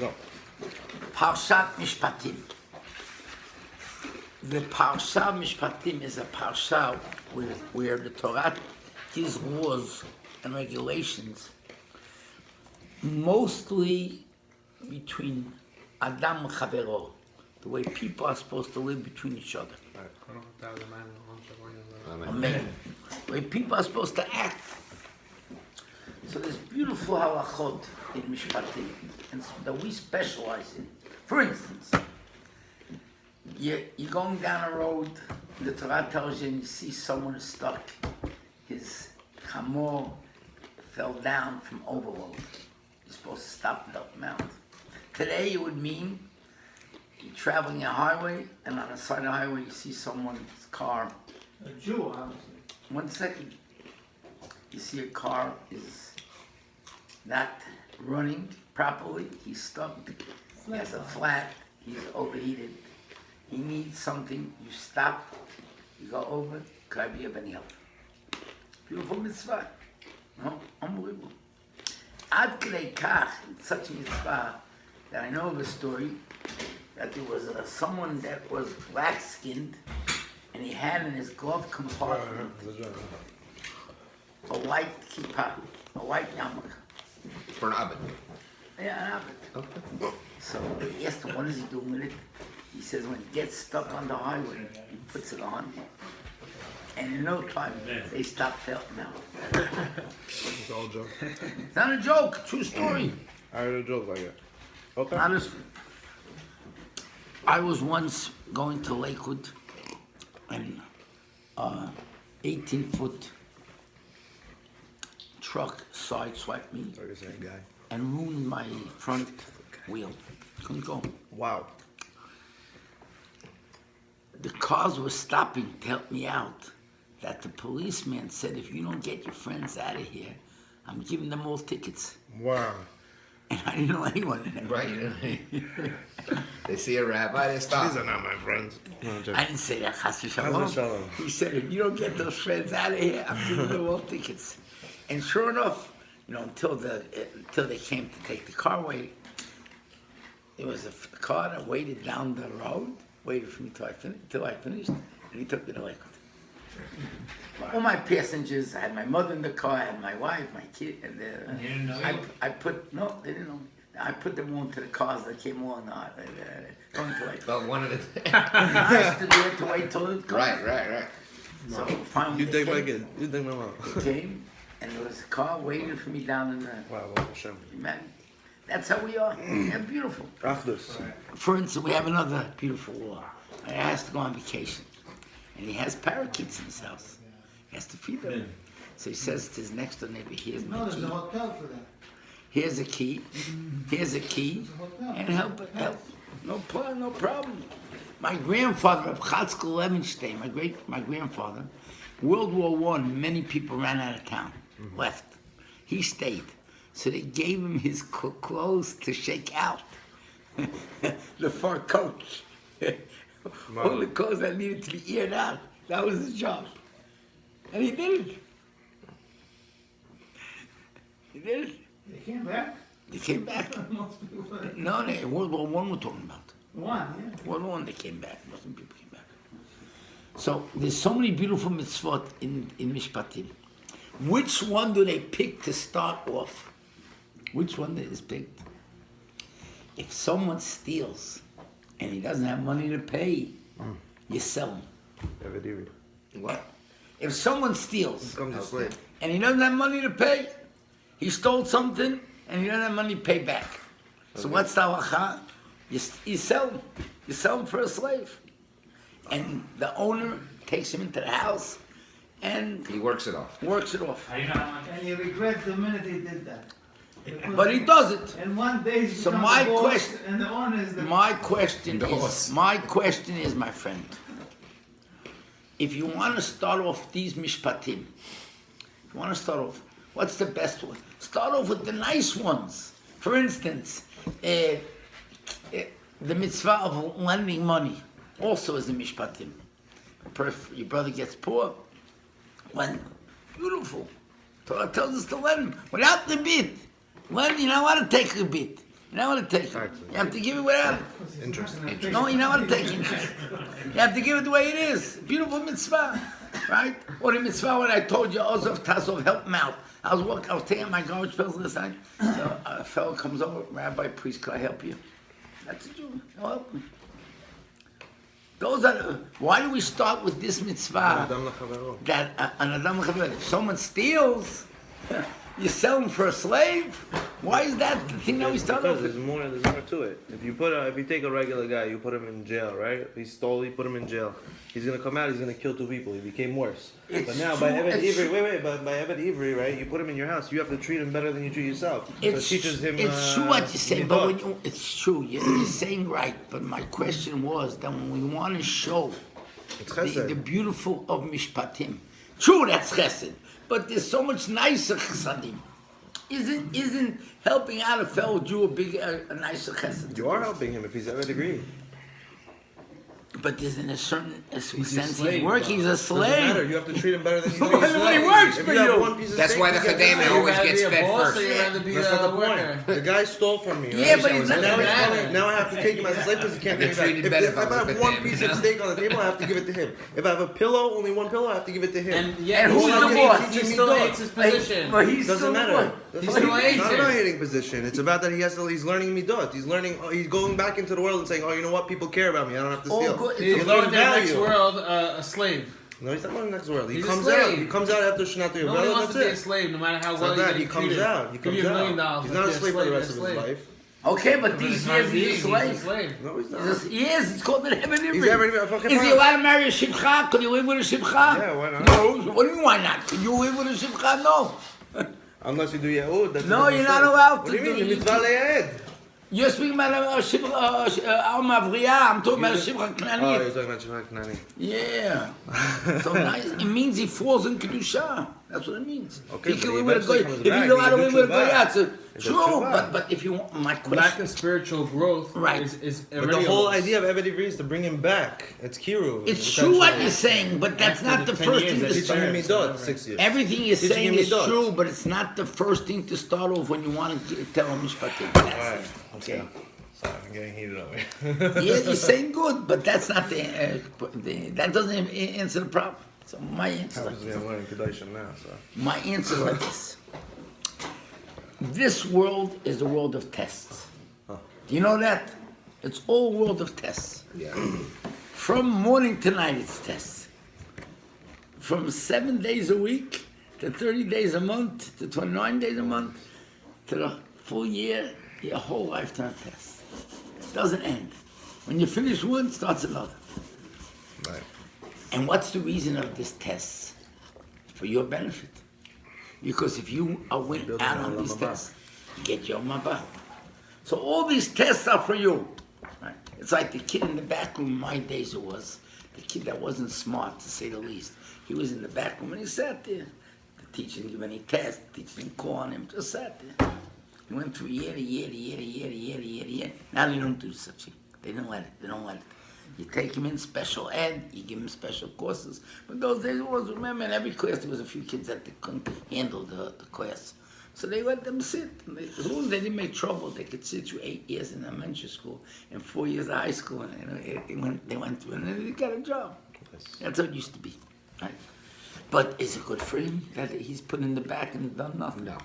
Go. Parshat Mishpatim. The Parsha Mishpatim is a Parsha where the Torah gives laws and regulations mostly between Adam and Chavero, the way people are supposed to live between each other. Amen. The way people are supposed to act. So there's beautiful halachot in Mishpatim and that we specialize in. For instance, you're going down a road, the Torah tells you, and you see someone is stuck. His chamor fell down from overload. You're supposed to stop and help him out. Today it would mean you're traveling a highway, and on the side of the highway you see someone's car. A Jew, obviously. 1 second. You see a car is not running properly. He's stuck. He has a flat. He's overheated. He needs something. You stop. You go over. Could I be of any help? Beautiful mitzvah. No? Unbelievable. Ad k'dei kach, it's such a mitzvah that I know of a story that there was someone that was black-skinned and he had in his glove compartment a white kippah, a white yarmulke. For an oven. Yeah, an oven. Okay. So they asked him, what is he doing with it? He says when he gets stuck on the highway, he puts it on, and in no time, they stop helping out. It's all a joke. It's not a joke, true story. I heard a joke like that. Okay. Honestly, I was once going to Lakewood, and 18-foot truck sideswiped me Like the same guy. and ruined my front wheel. Couldn't go. Wow. The cars were stopping to help me out. That the policeman said, if you don't get your friends out of here, I'm giving them all tickets. Wow. And I didn't know anyone in there. Right. They see a rabbi, they stop. These are not my friends. No, I'm I joking. didn't say that, chas Chas v'shalom. v'shalom. He said, if you don't get those friends out of here, I'm giving them all tickets. And sure enough, you know, until they came to take the car away, there was a car that waited down the road, waited for me till I finished, and he took me to Lakewood. All my passengers, I had my mother in the car, I had my wife, my kid, and You didn't know you? I put, no, they didn't know me. I put them all into the cars that came on, going to Lakewood. But one of the. I stood there to wait till it comes. Right. So finally You they take my came. kid. You take my mom. They came, and there was a car waiting for me down in the. Wow, well, Hashem. Man, that's how we are. They're beautiful. Achdus. For instance, we have another beautiful law. A guy has to go on vacation, and he has parakeets in his house. He has to feed them. So he says to his next door neighbor, "Here's No, my there's key. a hotel for that. Here's a key. Here's a key, and help. No problem." My grandfather, Reb Chatzkel Levenstein, my grandfather, World War I, many people ran out of town, left. He stayed. So they gave him his clothes to shake out. The fur coat. All the clothes that needed to be aired out. That was his job. And he did it. He did it. They came back? They came back. Most people. No, World War I we're talking about. One, World War I they came back. Most of the people came back. So there's so many beautiful mitzvot in Mishpatim. Which one do they pick to start off? Which one is picked? If someone steals and he doesn't have money to pay, you sell him. Evidiri. What? If someone steals Comes a slave. and he doesn't have money to pay, he stole something and he doesn't have money to pay back. So what's the halacha? You sell him. You sell him for a slave. And the owner takes him into the house and He works it off. works it off. yeah. And you regret the minute he did that. Because- But he does it. And one day he So becomes my the boss, question- and the owner is the. My question is, my friend, if you want to start off these mishpatim, if you want to start off, what's the best one? Start off with the nice ones. For instance, the mitzvah of lending money also is a mishpatim. Your brother gets poor, lend. Beautiful. Torah tells us to lend him without the bid. Lend, you're not allowed to take a bid. You know what to take it. Exactly. You have to give it without it. Interesting. No, you know what to take interest. You have to give it the way it is. Beautiful mitzvah, right? What a mitzvah when I told you, Ozov Tasov, help him out. I was taking my garbage bills last night. So a fellow comes over, Rabbi, priest, can I help you? That's a Jew. He'll help me. Those are why do we start with this mitzvah? Adam l'chavero. That an Adam l'chavero, if someone steals, you sell him for a slave? Why is that the thing that we start Because off there's with? more to it. If you take a regular guy, you put him in jail, right? He stole, you put him in jail. He's gonna come out, he's gonna kill 2 people. He became worse. It's But now true, by Eved it's Ivri, but by Eved Ivri, right? You put him in your house. You have to treat him better than you treat yourself. So it teaches him. It's true what you say, but when midot. it's true. You're saying right. But my question was that when we want to show It's the chesed. beautiful of mishpatim, true that's chesed, but there's so much nicer chesadim. Isn't helping out a fellow Jew a nicer chesed? You are helping him if he's Eved Ivri. But there's in a certain sense he's slave, working. He's a Doesn't matter. slave. You have to treat him better than you treat Nobody yourself. works If for you have you. one piece of That's steak, why the you get Chadema that. always rather gets be a fed boss first. or you'd rather be That's a not the worker? point. The guy stole from me. Yeah, right? but he's not- now, he's matter. telling- now I have to take him as a slave because he can't I've give been me treated back. better If if I I was have with one him, piece you of know? steak on the table, I have to give it to him. If I have a pillow, only one pillow, I have to give it to him. And yet, And who's he's the still boss? hates- Teaching He me still dog. hates his position. But he's Doesn't still matter. what? Doesn't He's matter. still It's not about atheist. hating position. It's about that he's learning midot. He's learning. He's going back into the world and saying, "Oh, you know what? People care about me. I don't have to All steal." good. He's It's going learned to the next value. world a slave. No, he's not going to the next world. He He's a comes slave. out. He comes out after Shnat Nobody Yovel. wants That's to be a it. slave, no matter how It's well not you that. get He comes treated. out. He Give you comes $1 million. out. He's if not a you're slave for the you're rest a of his slave. life. Okay, but For these the time years being, he's a slave. slave. No, he's not. Yes, it's called an Eved Ivri. He's Eved Ivri, fucking Is he fine. allowed to marry a shivcha? Could he live with a shivcha? Yeah, why not? No. What do you mean, why not? Could you live with a shivcha? No. Unless you do Yehud. That's a No, different you're not story. allowed What to do you mean? do- You're mitzvah le'ed. You're speaking about Al Mavriya. I'm talking about a shivcha Oh, you're knanit. talking about Shemach Nani. Yeah. So nice. It means he falls in kedusha. That's what it means. Okay, He can but live he with a eventually goy. comes If back. he's allowed to He live can with a do goy, tshuva. that's He true. does tshuva. But if you want my Lack question, of spiritual growth Right. is But the whole idea of Eved Ivri is to bring him back. It's kiru. it's true what you're saying, but that's After not the the 10 first years thing that to he Teaching start. him midot 6 years. Everything you're Teaching saying him is midot. true, but it's not the first thing to start off when you want to tell him mishpatim. That's Alright, it. let's Okay. go. Sorry, I'm getting heated over here. Yeah, you're saying good, but that's not that doesn't answer the problem. So my answer, I'm learning Kedoshim now, so. my answer like this: this world is a world of tests. Huh. Do you know that? It's all a world of tests. Yeah. From morning to night, it's tests. From 7 days a week to 30 days a month to 29 days a month to the full year, your whole lifetime test. Doesn't end. When you finish one, starts another. Right. And what's the reason of this test? For your benefit. Because if you are win Building out an on Olam these Haba. tests, you get your Mabah. So all these tests are for you. Right? It's like the kid in the back room, in my days it was. The kid that wasn't smart, to say the least. He was in the back room and he sat there. The teacher didn't give any test, the teacher didn't call on him, just sat there. He went through year to year to year to year to year to year to year. Now they don't do such thing. They don't let it. They don't let it. You take him in special ed, you give him special courses. But those days it was, remember, in every class there was a few kids that they couldn't handle the class. So they let them sit. And as long as they didn't make trouble, they could sit through 8 years in elementary school and 4 years of high school. And they went through and then they got a job. That's how it used to be. Right? But is it good for him that he's put in the back and done nothing? No.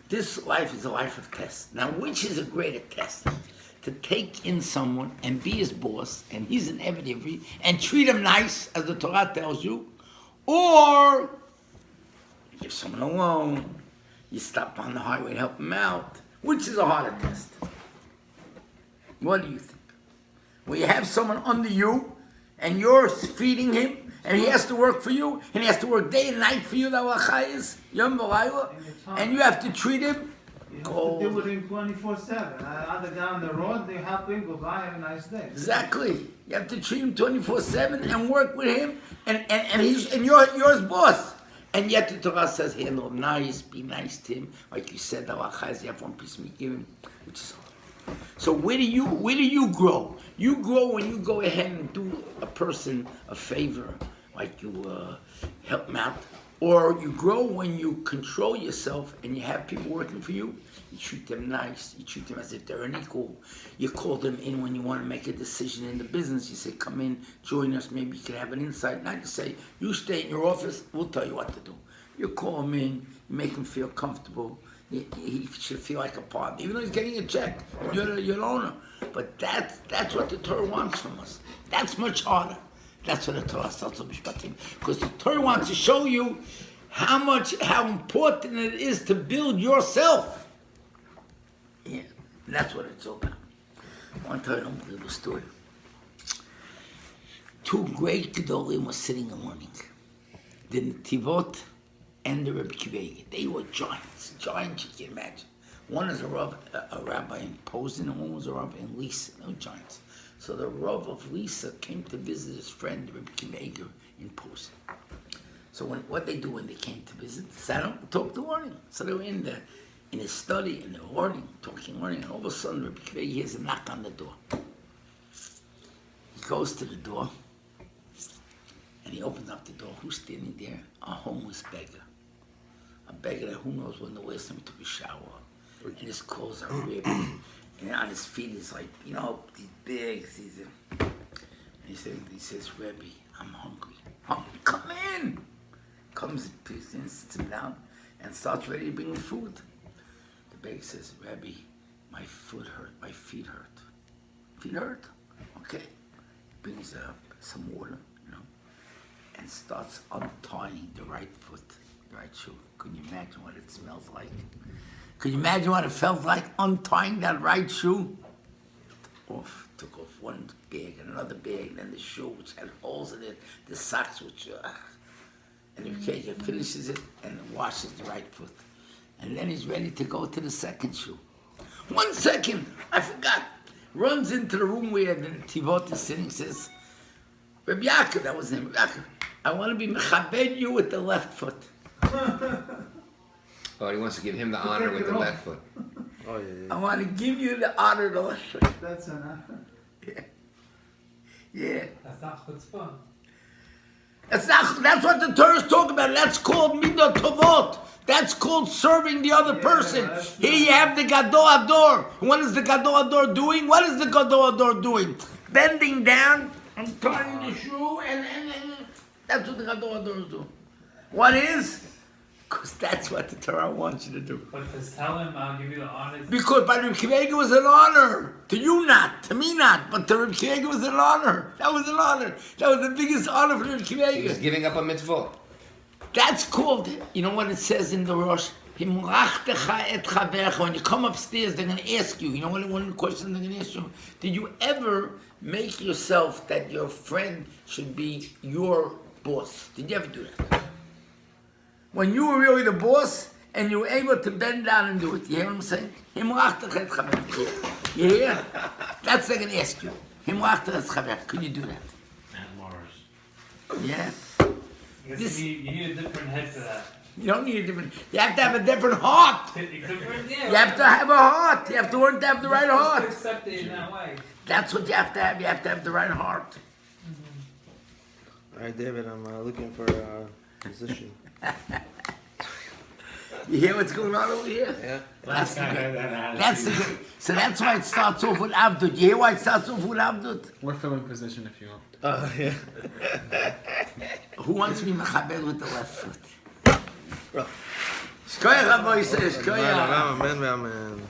This life is a life of tests. Now, which is a greater test? To take in someone and be his boss, and he's an Eved Ivri, and treat him nice, as the Torah tells you, or you give someone a loan, you stop on the highway to help him out. Which is a harder test? What do you think? Where you have someone under you, and you're feeding him, and he has to work for you, and he has to work day and night for you, Yom v'layla, and you have to treat him. You have to deal with him 24/7. Other guy on the road, they help him, goodbye, have a nice day. Exactly. You have to treat him 24/7 and work with him, and you're his boss. And yet the Torah says, handle him nice, be nice to him. Like you said, you have one piece of meat, give him, which is hard. So where do you grow? You grow when you go ahead and do a person a favor, like you help him out Or you grow when you control yourself and you have people working for you. You treat them nice. You treat them as if they're an equal. You call them in when you want to make a decision in the business. You say, come in, join us. Maybe you can have an insight. Not to say, you stay in your office, we'll tell you what to do. You call him in, you make him feel comfortable. He should feel like a partner, even though he's getting a check. You're the owner. But that's what the Torah wants from us. That's much harder. That's what the Torah starts with Mishpatim. Because the Torah wants to show you how important it is to build yourself. Yeah, that's what it's all about. I want to tell you an unbelievable story. Two great Gedolim were sitting and learning. The Netivot and the Rebbe Akiva Eiger. They were giants you can imagine. One is a rabbi in Posen, and one was a rabbi in Lisa. They were giants. So the Rav of Lisa came to visit his friend Rebbe Akiva Eiger in Posen. So what they do when they came to visit, sat down, talked to learning. So they were in his study and they were learning, and all of a sudden Rebbe Akiva Eiger hears a knock on the door. He goes to the door and he opens up the door. Who's standing there? A homeless beggar. A beggar that who knows when the last time he took a shower. And his clothes are ripped. And on his feet is like, these big. And he says, Rebbe, I'm hungry. Come in. Comes and sits him down and starts ready to bring him food. The beggar says, Rebbe, my feet hurt. Feet hurt? Okay. Brings some water, and starts untying the right foot, the right shoe. Can you imagine what it smells like? Can you imagine what it felt like untying that right shoe? Took off one bag and another bag, then the shoe which had holes in it, the socks which, and he finishes it and washes the right foot. And then he's ready to go to the second shoe. 1 second, I forgot. Runs into the room where the Tivot is sitting, says, Rebbe Yaakov, that was him, Rebbe Yaakov, I want to be mechabed you with the left foot. Oh, he wants to give him the honor with the left foot. Oh, yeah. I want to give you the honor of the left foot. That's enough. Yeah. That's not chutzpah. That's what the Torah is talking about. That's called midah tovot. That's called serving the other person. Here you have the Gadol Ador. What is the Gadol Ador doing? What is the Gadol Ador doing? Bending down and tying the shoe, and that's what the Gadol Ador is doing. What is? Because that's what the Torah wants you to do. But to tell him, I'll give you the honor. Because by Rebbe Akiva Eiger was an honor. To you not, to me not, but to Rebbe Akiva Eiger was an honor. That was an honor. That was the biggest honor for Rebbe Akiva He was Eiger. giving up a mitzvah. That's called, you know what it says in the Rosh? Himlachtecha et chaverecha. When you come upstairs, they're going to ask you, one of the questions they're going to ask you, did you ever make yourself that your friend should be your boss? Did you ever do that? When you were really the boss and you were able to bend down and do it, you hear what I'm saying? Himlachtecha et chaverecha. You hear? That's they're going to ask you. Himlachtecha et chaverecha. Could you do that? And Mars. Yeah. Because you need a different head for that. You don't need a different, you have to have a different heart. Different? Yeah. You have to have a heart. You have to learn to have the right heart. Accept it in that way. That's what you have to have. You have to have the right heart. All right, David, I'm looking for a position. You hear what's going on over here? Yeah. That's the good. So that's why it starts off with Avdut. You hear why it starts off with Avdut? We're filling position if you want. Yeah. Who wants to be mechabed with the left foot? Shkoyach, Rabbi, says, Shkoyach. Amen, amen.